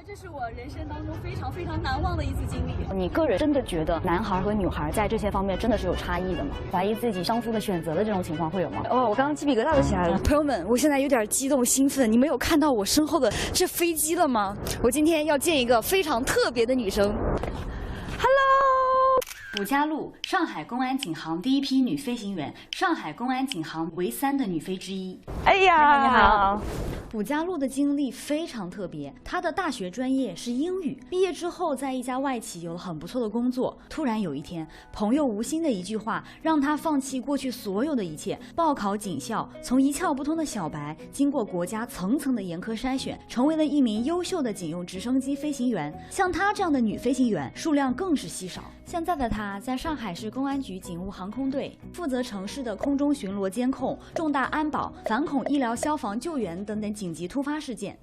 这是我人生当中非常非常难忘的一次经历。你个人真的觉得男孩和女孩在这些方面真的是有差异的吗？怀疑自己当初的选择的这种情况会有吗？哦，我刚刚鸡皮疙瘩都起来了。朋友们，我现在有点激动兴奋，你们有看到我身后的这飞机了吗？我今天要见一个非常特别的女生。Hello。卜家路，上海公安警航第一批女飞行员，上海公安警航唯3的女飞之一。哎呀，你好。卜家路的经历非常特别，她的大学专业是英语，毕业之后在一家外企有了很不错的工作。突然有一天，朋友吴昕的一句话让她放弃过去所有的一切，报考警校，从一窍不通的小白，经过国家层层的严苛筛选，成为了一名优秀的警用直升机飞行员。像她这样的女飞行员数量更是稀少。现在的她在上海市公安局警务航空队，负责城市的空中巡逻监控、重大安保、反恐、医疗、消防、救援等等紧急突发事件。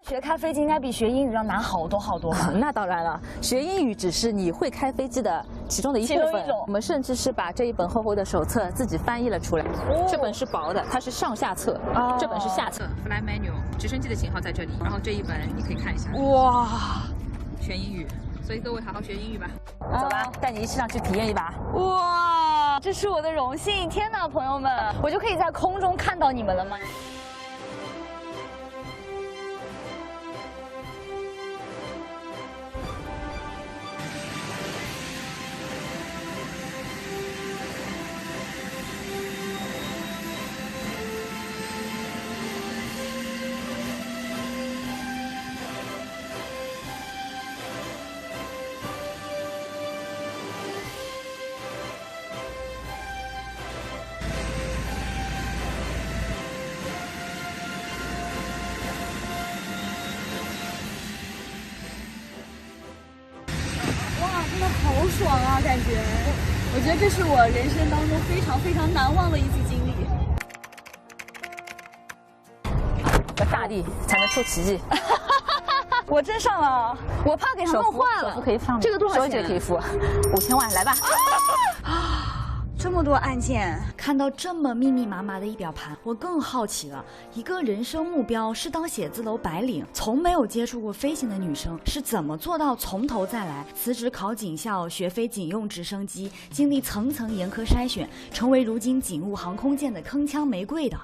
学开飞机应该比学英语要难好多好多吧？那当然了，学英语只是你会开飞机的其中的一部分。我们甚至是把这一本厚厚的手册自己翻译了出来。这本是薄的，它是上下册，这本是下册。Fly Manual， 直升机的型号在这里，然后这一本你可以看一下。哇，全英语，所以各位好好学英语吧。走吧，带你一起上去体验一把。哇，这是我的荣幸！天哪，朋友们，我就可以在空中看到你们了吗？真的好爽啊！感觉，我觉得这是我人生当中非常非常难忘的一次经历。大力才能出奇迹。我真上了，我怕给它弄坏了。手可以上，这个多少钱？手也可以付，5000万，来吧。这么多按键，看到这么密密麻麻的仪表盘，我更好奇了。一个人生目标是当写字楼白领，从没有接触过飞行的女生是怎么做到从头再来，辞职考警校，学飞警用直升机，经历层层严苛筛选，成为如今警务航空界的铿锵玫瑰的？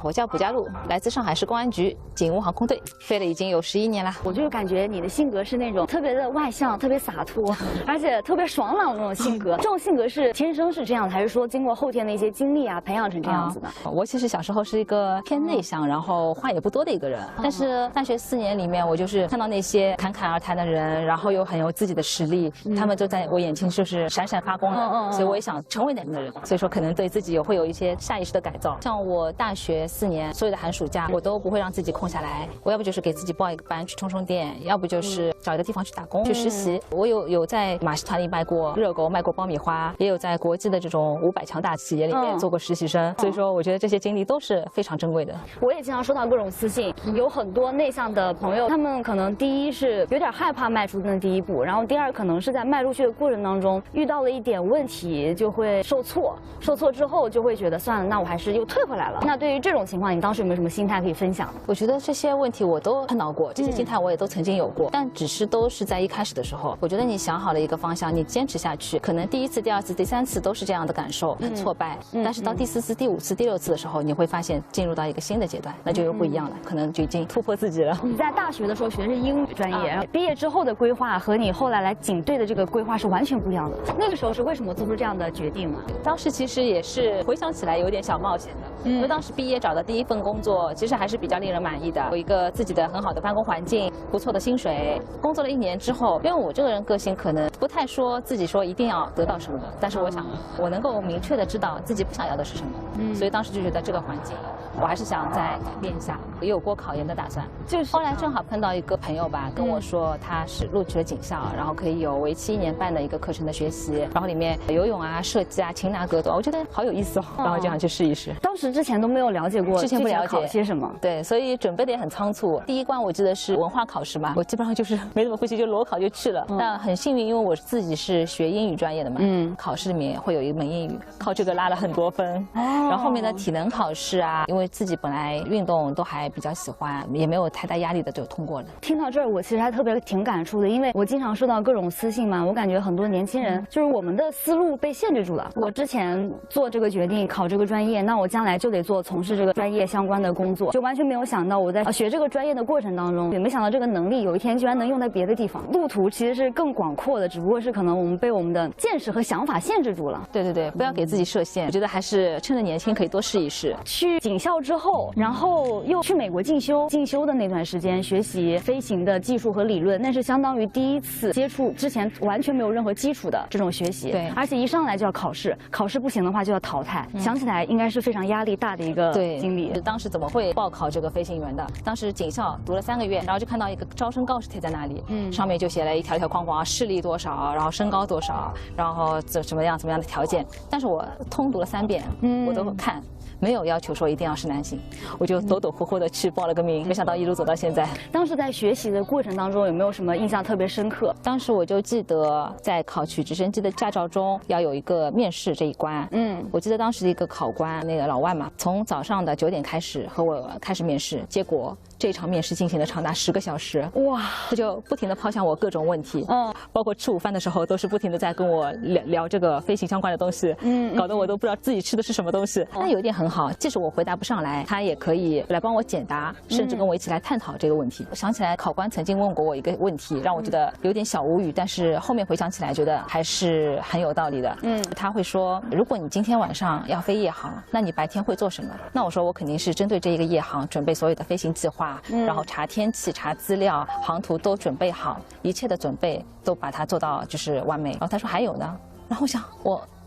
我叫卜家路，来自上海市公安局警务航空队，飞了已经有11年了。我就感觉你的性格是那种特别的外向、特别洒脱，而且特别爽朗的那种性格。这种性格是天生是这样的，还是说经过后天的一些经历啊培养成这样子的？我其实小时候是一个偏内向，然后话也不多的一个人。但是大学4年里面，我就是看到那些侃侃而谈的人，然后又很有自己的实力，他们就在我眼前就是闪闪发光的。所以我也想成为那样的人。所以说可能对自己也会有一些下意识的改造。像我大学4年所有的寒暑假，我都不会让自己空下来。我要不就是给自己报一个班去充电，要不就是找一个地方去打工、去实习。我有在马戏团里卖过热狗、卖过爆米花，也有在国际的这种500强大企业里面做过实习生。所以说，我觉得这些经历都是非常珍贵的。我也经常收到各种私信，有很多内向的朋友，他们可能第一是有点害怕迈出那第一步，然后第二可能是在迈出去的过程当中遇到了一点问题，就会受挫。受挫之后就会觉得算了，那我还是又退回来了。那对于这种情况，你当时有没有什么心态可以分享？我觉得这些问题我都碰到过，这些心态我也都曾经有过，但只是都是在一开始的时候。我觉得你想好了一个方向，你坚持下去，可能第1次、第2次、第3次都是这样的感受，很挫败。但是到第4次、第5次、第6次的时候，你会发现进入到一个新的阶段，那就又不一样了，可能就已经突破自己了。你在大学的时候学的是英语专业，毕业之后的规划和你后来来警队的这个规划是完全不一样的。那个时候是为什么做出这样的决定呢？当时其实也是回想起来有点小冒险的，因为当时毕业找的第1份工作，其实还是比较令人满意的，有一个自己的很好的办公环境，不错的薪水。工作了1年之后，因为我这个人个性可能不太说自己说一定要得到什么，但是我想我能够明确的知道自己不想要的是什么，所以当时就觉得这个环境我还是想再改变一下，也有过考研的打算。就是后来正好碰到一个朋友吧，跟我说他是录取了警校，然后可以有为期1年半的一个课程的学习，然后里面游泳啊、射击啊、擒拿格斗，我觉得好有意思哦，然后就想去试一试。当时之前都没有了解解过之前不了解考些什么？对，所以准备的也很仓促。第一关我记得是文化考试嘛，我基本上就是没怎么复习，就裸考就去了。但很幸运，因为我自己是学英语专业的嘛，考试里面会有一门英语，靠这个拉了很多分。然后后面的体能考试啊，因为自己本来运动都还比较喜欢，也没有太大压力的就通过了。听到这儿，我其实还特别挺感触的，因为我经常收到各种私信嘛，我感觉很多年轻人就是我们的思路被限制住了。我之前做这个决定考这个专业，那我将来就得从事这个专业相关的工作，就完全没有想到我在学这个专业的过程当中，也没想到这个能力有一天居然能用在别的地方。路途其实是更广阔的，只不过是可能我们被我们的见识和想法限制住了。对对对，不要给自己设限，我觉得还是趁着年轻可以多试一试。去警校之后，然后又去美国进修的那段时间，学习飞行的技术和理论，那是相当于第一次接触之前完全没有任何基础的这种学习。对，而且一上来就要考试，考试不行的话就要淘汰。想起来应该是非常压力大的一个经历。当时怎么会报考这个飞行员的？当时警校读了3个月，然后就看到一个招生告示贴在那里，上面就写了一条条框框，视力多少，然后身高多少，然后怎么样的条件。但是我通读了3遍，我都看。没有要求说一定要是男性，我就抖抖呼呼的去报了个名，没想到一路走到现在。当时在学习的过程当中，有没有什么印象特别深刻？当时我就记得在考取直升机的驾照中要有一个面试这一关。我记得当时的一个考官那个老外嘛，从早上的9点开始和我开始面试，结果这场面试进行了长达10个小时。哇！他就不停地抛向我各种问题，包括吃午饭的时候都是不停地在跟我聊这个飞行相关的东西，搞得我都不知道自己吃的是什么东西。但有一点很好，即使我回答不上来，他也可以来帮我解答，甚至跟我一起来探讨这个问题。我想起来，考官曾经问过我一个问题，让我觉得有点小无语，但是后面回想起来，觉得还是很有道理的。他会说，如果你今天晚上要飞夜航，那你白天会做什么？那我说我肯定是针对这一个夜航准备所有的飞行计划，然后查天气、查资料、航图都准备好，一切的准备都把它做到就是完美。然后他说还有呢，然后我想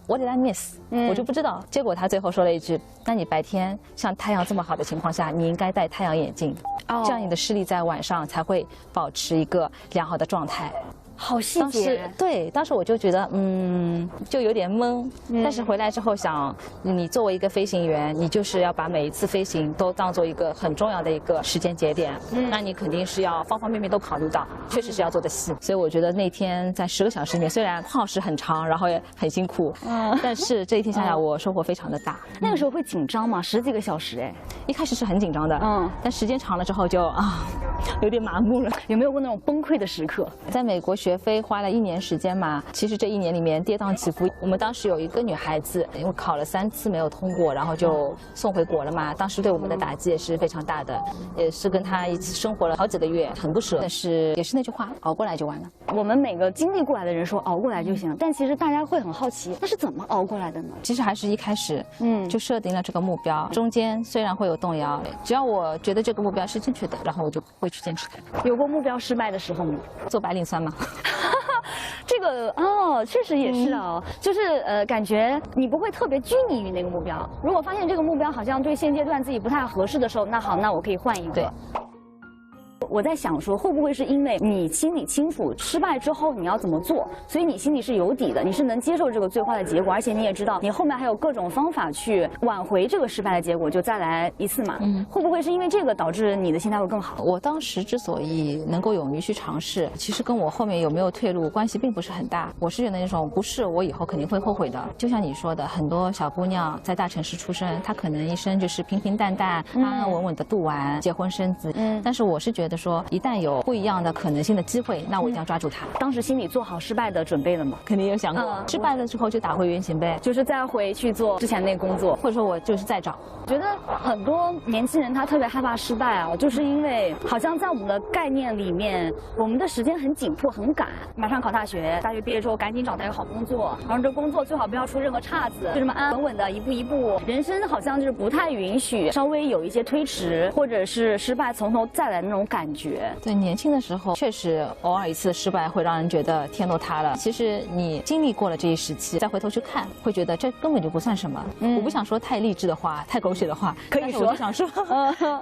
What did I miss？我就不知道。结果他最后说了一句：“那你白天像太阳这么好的情况下，你应该戴太阳眼镜，这样你的视力在晚上才会保持一个良好的状态。”好细节。对，当时我就觉得，就有点懵。但是回来之后想，你作为一个飞行员，你就是要把每一次飞行都当做一个很重要的一个时间节点。那你肯定是要方方面面都考虑到，确实是要做得细。所以我觉得那天在10个小时里面，虽然耗时很长，然后也很辛苦，但是这一天下来我收获非常的大。那个时候会紧张吗？10几个小时，一开始是很紧张的，但时间长了之后就有点麻木了。有没有过那种崩溃的时刻？在美国学飞花了1年时间嘛，其实这1年里面跌宕起伏。我们当时有一个女孩子，因为考了3次没有通过，然后就送回国了嘛。当时对我们的打击也是非常大的，也是跟她一起生活了好几个月，很不舍。但是也是那句话，熬过来就完了。我们每个经历过来的人说熬过来就行了，但其实大家会很好奇，那是怎么熬过来的呢？其实还是一开始，就设定了这个目标，中间虽然会有动摇，只要我觉得这个目标是正确的，然后我就会去坚持它。有过目标失败的时候吗？做白领算吗？这个确实也是就是感觉你不会特别拘泥于那个目标。如果发现这个目标好像对现阶段自己不太合适的时候，那好，那我可以换一个。对。我在想说，会不会是因为你心里清楚失败之后你要怎么做，所以你心里是有底的，你是能接受这个最坏的结果，而且你也知道你后面还有各种方法去挽回这个失败的结果，就再来一次嘛。会不会是因为这个导致你的心态会更好？我当时之所以能够勇于去尝试，其实跟我后面有没有退路关系并不是很大。我是觉得那种不是我以后肯定会后悔的。就像你说的，很多小姑娘在大城市出生，她可能一生就是平平淡淡、安安稳稳的度完，结婚生子。但是我是觉得说，一旦有不一样的可能性的机会，那我一定要抓住它。当时心里做好失败的准备了吗？肯定有想过，失败了之后就打回原形呗，就是再回去做之前那个工作，或者说我就是再找。我觉得很多年轻人他特别害怕失败就是因为好像在我们的概念里面，我们的时间很紧迫很赶，马上考大学，大学毕业之后赶紧找到一个好工作，然后这工作最好不要出任何岔子，就这么安安稳稳的一步一步。人生好像就是不太允许稍微有一些推迟，或者是失败从头再来的那种感感觉。对，年轻的时候确实偶尔一次失败会让人觉得天都塌了。其实你经历过了这一时期，再回头去看，会觉得这根本就不算什么。我不想说太励志的话，太狗血的话，可以说，我就想说，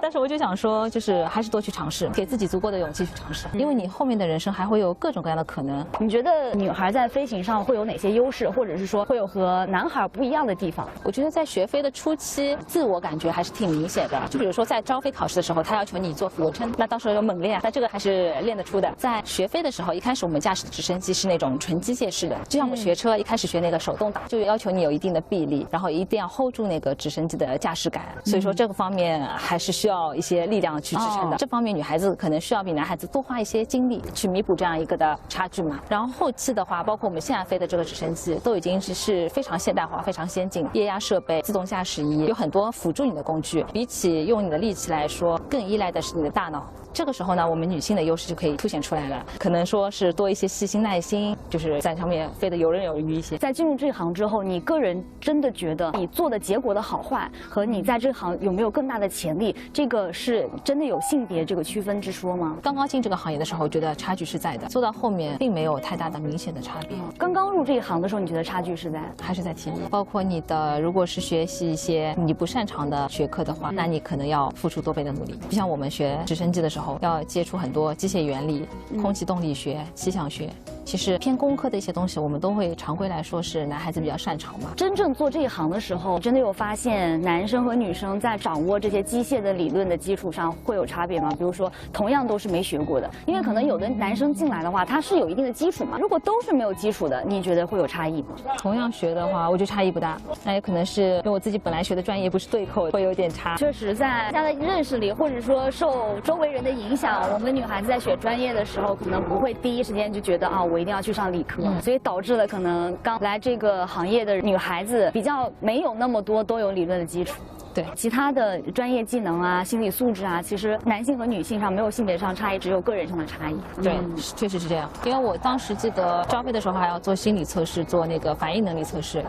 但是我就想说，就是还是多去尝试，给自己足够的勇气去尝试，因为你后面的人生还会有各种各样的可能。你觉得女孩在飞行上会有哪些优势，或者是说会有和男孩不一样的地方？我觉得在学飞的初期，自我感觉还是挺明显的。就比如说在招飞考试的时候，他要求你做俯卧撑，那到时候有猛练，那这个还是练得出的。在学飞的时候，一开始我们驾驶的直升机是那种纯机械式的，就像我们学车一开始学那个手动挡，就要求你有一定的臂力，然后一定要 hold 住那个直升机的驾驶杆。所以说这个方面还是需要一些力量去支撑的。这方面女孩子可能需要比男孩子多花一些精力去弥补这样一个的差距嘛。然后后期的话，包括我们现在飞的这个直升机，都已经是非常现代化、非常先进，液压设备、自动驾驶仪，有很多辅助你的工具。比起用你的力气来说，更依赖的是你的大脑。这个时候呢，我们女性的优势就可以凸显出来了，可能说是多一些细心耐心，就是在上面飞得游刃有余一些。在进入这行之后，你个人真的觉得你做的结果的好坏和你在这行有没有更大的潜力，这个是真的有性别这个区分之说吗？刚刚进这个行业的时候，觉得差距是在的，做到后面并没有太大的明显的差别。刚刚入这一行的时候，你觉得差距是在？还是在体力，包括你的，如果是学习一些你不擅长的学科的话，那你可能要付出多倍的努力。就像我们学直升机的时候，要接触很多机械原理、空气动力学、气象学，其实偏工科的一些东西，我们都会常规来说是男孩子比较擅长嘛。真正做这一行的时候，真的有发现男生和女生在掌握这些机械的理论的基础上会有差别吗？比如说，同样都是没学过的，因为可能有的男生进来的话，他是有一定的基础嘛。如果都是没有基础的，你觉得会有差异吗？同样学的话，我觉得差异不大，那也可能是因为我自己本来学的专业不是对口，会有点差。确实，在大家的认识里，或者说受周围人的影响，我们女孩子在选专业的时候，可能不会第一时间就觉得啊，我一定要去上理科，所以导致了可能刚来这个行业的女孩子比较没有那么多都有理论的基础。对，其他的专业技能啊、心理素质啊，其实男性和女性上没有性别上差异，只有个人上的差异。对，确实是这样。因为我当时记得招飞的时候还要做心理测试，做那个反应能力测试。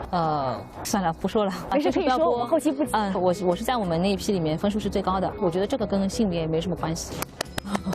算了，不说了。没事，可以说，我们后期不急。我是在我们那一批里面分数是最高的，我觉得这个跟性别没什么关系。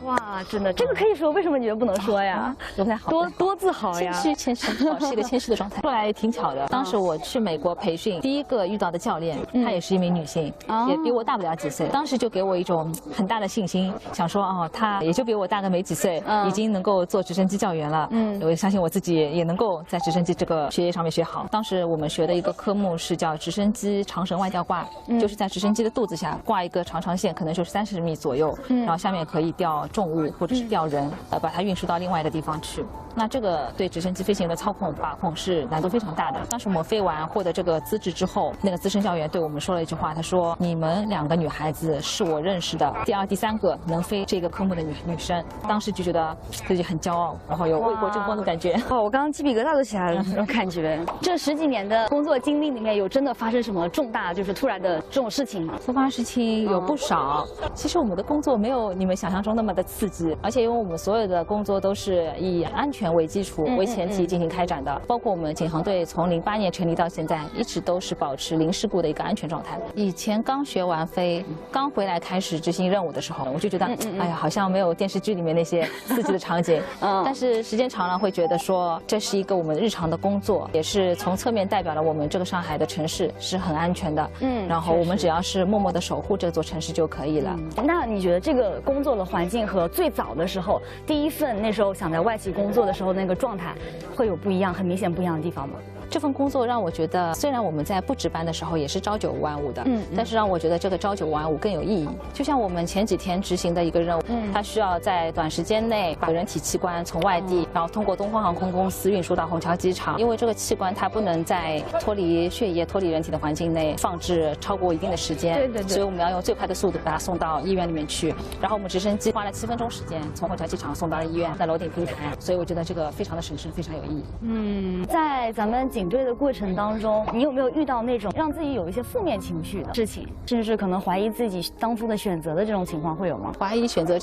哇，真的，这个可以说，为什么你觉得不能说呀？不太好，多自豪呀！谦虚，是一个谦虚的状态。后来挺巧的，当时我去美国培训，第一个遇到的教练，她也是一名女性，也比我大不了几岁。当时就给我一种很大的信心，想说哦，她也就比我大个没几岁，已经能够做直升机教员了。我相信我自己也能够在直升机这个学业上面学好。当时我们学的一个科目是叫直升机长绳外吊挂，就是在直升机的肚子下挂一个长线，可能就是30米左右，然后下面可以吊重物或者是吊人，把它运输到另外一个地方去。那这个对直升机飞行的操控把控是难度非常大的。当时我们飞完获得这个资质之后，那个资深教员对我们说了一句话，他说：“你们2个女孩子是我认识的第2、第3个能飞这个科目的女生。”当时就觉得自己很骄傲，然后有为国争光的感觉。我刚刚鸡皮疙瘩都起来了，那种感觉。这10几年的工作经历里面，有真的发生什么重大就是突然的这种事情吗？突发事情有不少。其实我们的工作没有你们想象中那么的刺激，而且因为我们所有的工作都是以安全为基础为前提进行开展的，包括我们警航队从08年成立到现在，一直都是保持零事故的一个安全状态。以前刚学完飞，刚回来开始执行任务的时候，我就觉得，哎呀，好像没有电视剧里面那些刺激的场景。但是时间长了，会觉得说这是一个我们日常的工作，也是从侧面代表了我们这个上海的城市是很安全的。然后我们只要是默默的守护这座城市就可以了。那你觉得这个工作的环境和最早的时候，第一份那时候想在外企工作的时候那个状态，会有不一样，很明显不一样的地方吗？这份工作让我觉得，虽然我们在不值班的时候也是朝9晚5的，但是让我觉得这个朝9晚5更有意义。就像我们前几天执行的一个任务，它需要在短时间内把人体器官从外地，然后通过东方航空公司运输到虹桥机场。因为这个器官它不能在脱离血液、脱离人体的环境内放置超过一定的时间，所以我们要用最快的速度把它送到医院里面去。然后我们直升机花了7分钟时间从虹桥机场送到了医院，在楼顶平台，所以我觉得这个非常的省事，非常有意义。在咱们警队的过程当中，你有没有遇到那种让自己有一些负面情绪的事情，甚至是可能怀疑自己当初的选择的这种情况会有吗？怀疑选择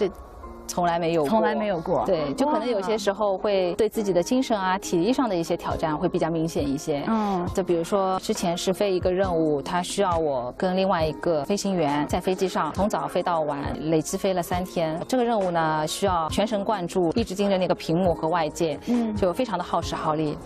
从来没有过，从来没有过。对，就可能有些时候会对自己的精神啊、体力上的一些挑战会比较明显一些。就比如说之前是飞一个任务，它需要我跟另外一个飞行员在飞机上从早飞到晚，累计飞了3天。这个任务呢需要全神贯注，一直盯着那个屏幕和外界，就非常的耗时耗力。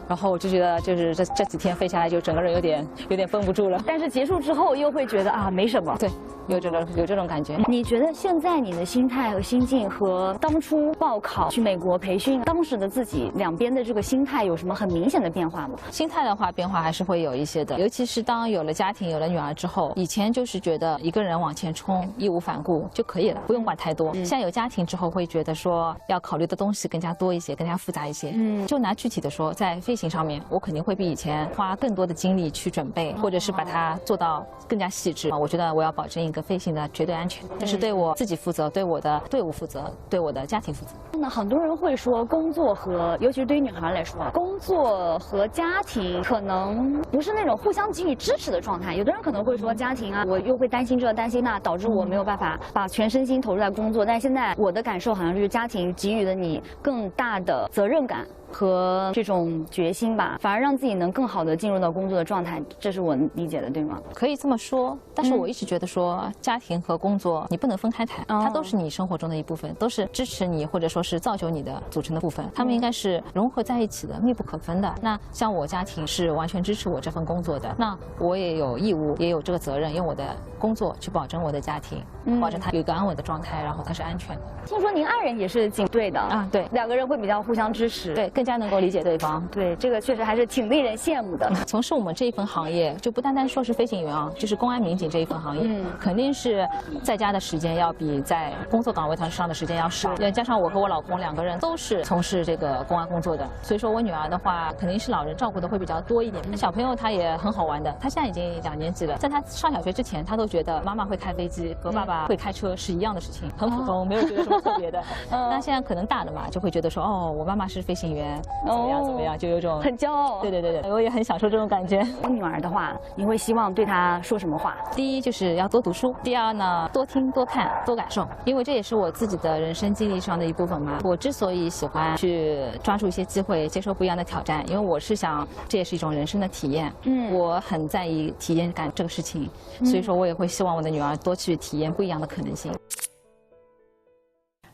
然后我就觉得就是这几天飞下来，就整个人有点绷不住了。但是结束之后又会觉得啊没什么。对，有这种感觉。你觉得现在你的心态和心境和当初报考去美国培训当时的自己两边的这个心态有什么很明显的变化吗？心态的话，变化还是会有一些的，尤其是当有了家庭、有了女儿之后，以前就是觉得一个人往前冲，义无反顾就可以了，不用管太多。现在有家庭之后，会觉得说要考虑的东西更加多一些，更加复杂一些。就拿具体的说，在飞行上面，我肯定会比以前花更多的精力去准备，或者是把它做到更加细致。我觉得我要保证一个飞行的绝对安全，这是对我自己负责，对我的队伍负责，对我的家庭负责。那很多人会说，工作和尤其是对于女孩来说，工作和家庭可能不是那种互相给予支持的状态。有的人可能会说，家庭啊，我又会担心这担心那，导致我没有办法把全身心投入在工作。但是现在我的感受好像就是家庭给予了你更大的责任感和这种决心吧，反而让自己能更好的进入到工作的状态，这是我理解的，对吗？可以这么说，但是我一直觉得说，家庭和工作你不能分开谈，它都是你生活中的一部分，都是支持你或者说是造就你的组成的部分，它们应该是融合在一起的，密不可分的。那像我家庭是完全支持我这份工作的，那我也有义务，也有这个责任，用我的工作去保证我的家庭，保证他有一个安稳的状态，然后他是安全的。听说您爱人也是警队的啊？对，两个人会比较互相支持，对，更加能够理解对方。对，这个确实还是挺令人羡慕的。从事我们这一份行业，就不单单说是飞行员啊，就是公安民警这一份行业，肯定是在家的时间要比在工作岗位上的时间要少。加上我和我老公两个人都是从事这个公安工作的，所以说我女儿的话，肯定是老人照顾的会比较多一点。那小朋友他也很好玩的，他现在已经2年级了，在他上小学之前，他都觉得妈妈会开飞机和爸爸会开车是一样的事情，很普通，没有觉得什么特别的。那现在可能大了嘛，就会觉得说，哦，我妈妈是飞行员，怎么样，就有种很骄傲。对，我也很享受这种感觉。女儿的话，你会希望对她说什么话？第一就是要多读书，第二呢，多听、多看、多感受，因为这也是我自己的人生经历上的一部分嘛。我之所以喜欢去抓住一些机会，接受不一样的挑战，因为我是想这也是一种人生的体验。我很在意体验感这个事情，所以说我也会希望我的女儿多去体验不一样的可能性。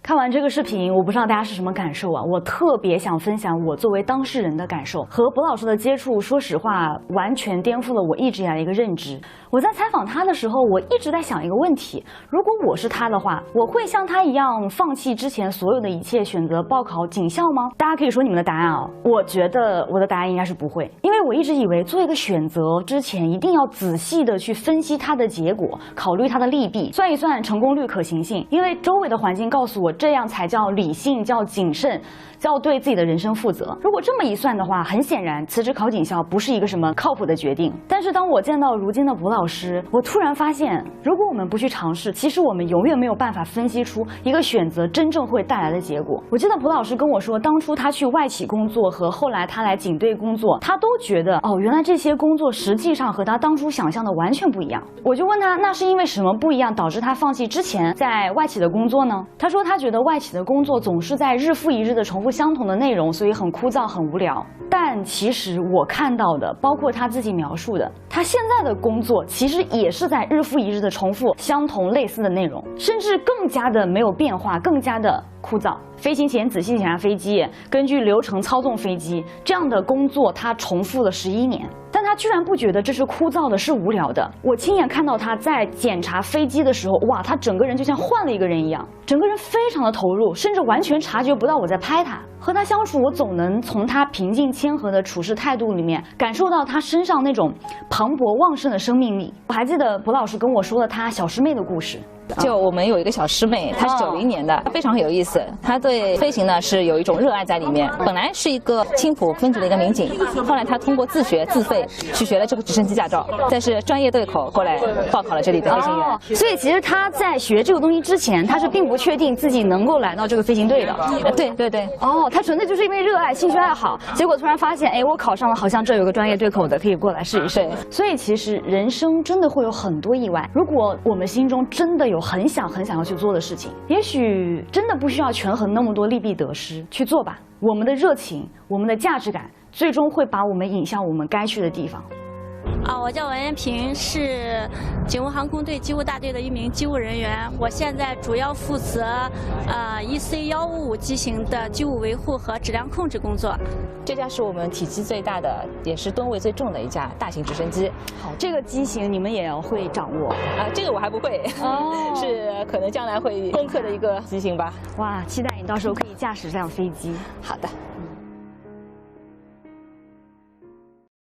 看完这个视频，我不知道大家是什么感受啊？我特别想分享我作为当事人的感受。和卜老师的接触，说实话，完全颠覆了我一直以来的一个认知。我在采访他的时候，我一直在想一个问题：如果我是他的话，我会像他一样放弃之前所有的一切，选择报考警校吗？大家可以说你们的答案啊。我觉得我的答案应该是不会，因为我一直以为做一个选择之前，一定要仔细的去分析它的结果，考虑它的利弊，算一算成功率、可行性。因为周围的环境告诉我，这样才叫理性，叫谨慎，叫对自己的人生负责。如果这么一算的话，很显然辞职考警校不是一个什么靠谱的决定。但是当我见到如今的卜老师，我突然发现，如果我们不去尝试，其实我们永远没有办法分析出一个选择真正会带来的结果。我记得卜老师跟我说，当初他去外企工作和后来他来警队工作，他都觉得哦，原来这些工作实际上和他当初想象的完全不一样。我就问他，那是因为什么不一样导致他放弃之前在外企的工作呢？他说他觉得外企的工作总是在日复一日的重复相同的内容，所以很枯燥很无聊。但其实我看到的，包括他自己描述的，他现在的工作其实也是在日复一日的重复相同类似的内容，甚至更加的没有变化，更加的枯燥。飞行前仔细检查飞机，根据流程操纵飞机，这样的工作他重复了11年。但他居然不觉得这是枯燥的，是无聊的。我亲眼看到他在检查飞机的时候，哇，他整个人就像换了一个人一样，整个人非常的投入，甚至完全察觉不到我在拍他。和他相处，我总能从他平静谦和的处事态度里面感受到他身上那种磅礴旺盛的生命力。我还记得卜老师跟我说了他小师妹的故事。就我们有一个小师妹，她是90年的，非常有意思。她对飞行呢是有一种热爱在里面。本来是一个青浦分局的一个民警，后来她通过自学自费去学了这个直升机驾照，但是专业对口，后来报考了这里的飞行员。所以其实她在学这个东西之前，她是并不确定自己能够来到这个飞行队的。对。他纯粹就是因为热爱、兴趣爱好，结果突然发现，哎，我考上了，好像这有个专业对口的，可以过来试一试。所以其实人生真的会有很多意外。如果我们心中真的有很想要去做的事情，也许真的不需要权衡那么多利弊得失，去做吧。我们的热情，我们的价值感，最终会把我们引向我们该去的地方。我叫王艳平，是警务航空队机务大队的一名机务人员。我现在主要负责EC155机型的机务维护和质量控制工作。这架是我们体积最大的，也是吨位最重的一架大型直升机。好，这个机型你们也要会掌握啊？这个我还不会，是可能将来会攻克的一个机型吧。哇，期待你到时候可以驾驶这辆飞机。好的。